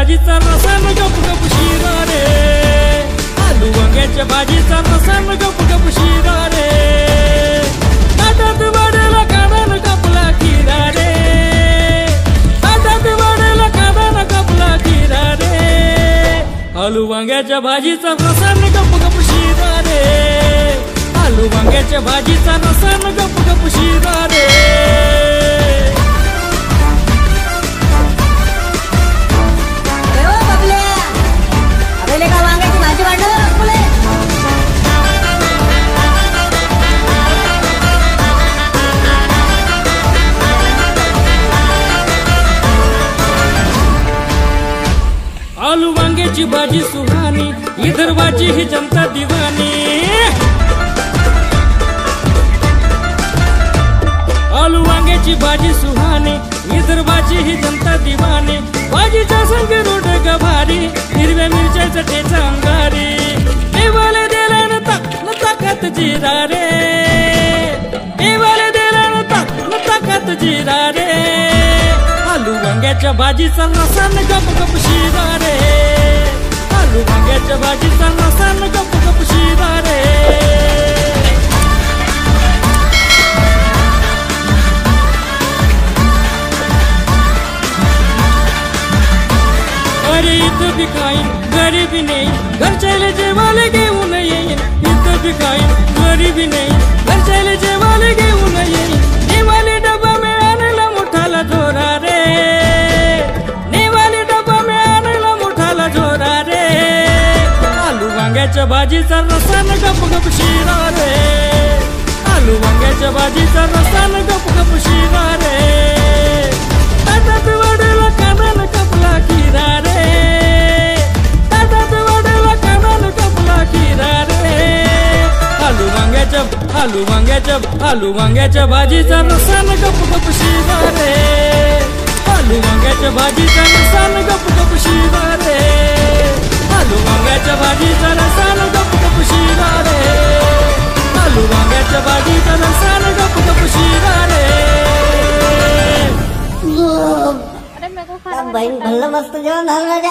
भाजीचा रसान गप गप शिरा रे, आलू वांग्याच्या भाजीचा रसान गप गप शिरा रे, ताटात वाढेला काढान कापला खिरा रे, ताटात वाढेला काढान कापला खिरा रे, आलू वांग्याच्या भाजीचा रसान गप गप शिरा रे, आलू वांग्याच्या भाजीचा रसान गप गप शिरा रे। आलू वांग्याची भाजी सुहानी, विदर्भाची ही जनता दिवानी, आलू वांग्याची भाजी सुहानी, विदर्भाची ही जनता दिवानी, भाजीचा संग रोड गभारी, हिरव्या मिरच्याचा ठेचा अंगारी, देवाले दिला न ताकत जिरा रे, देवाले दिला न ताकत जिरा रे, आलू वांग्याच्या भाजीचा रसान गप गप शिरा रे, आलू वांग्याच्या भाजीचा रसान गप गप शिरा रे। अरे इथं बी खाईन गरीबी नाही, घरच्याले जेवाले घेऊन येईन, इथं बी खाईन गरीबी नाही, घरच्याले जेवाले घेऊन येईन, नेवाले डबा में आणला मोठाला झोरा रे, नेवाले डबा में आणला मोठाला झोरा रे, आलू वांग्याच्या भाजीचा रसान गप गप शिरा रे, आलू वांग्याच्या भाजीचा रसान गप गप शिरा रे, ताटात वाढेला काढान कापला खिरा रे, ताटात वाढेला काढान कापला खिरा रे, आलू वांग्याच्या भाजीचा रसान गप गप शिरा रे, आलू वांग्याच्या भाजीचा रसान गप गप शिरा रे, आलू वांग्याच्या भाजीचा रसान गप गप शिरा रे, आलू वांग्याच्या भाजीचा रसान गप गप शिरा रे। भाई भल्ला मस्त जेवण झालं राजा।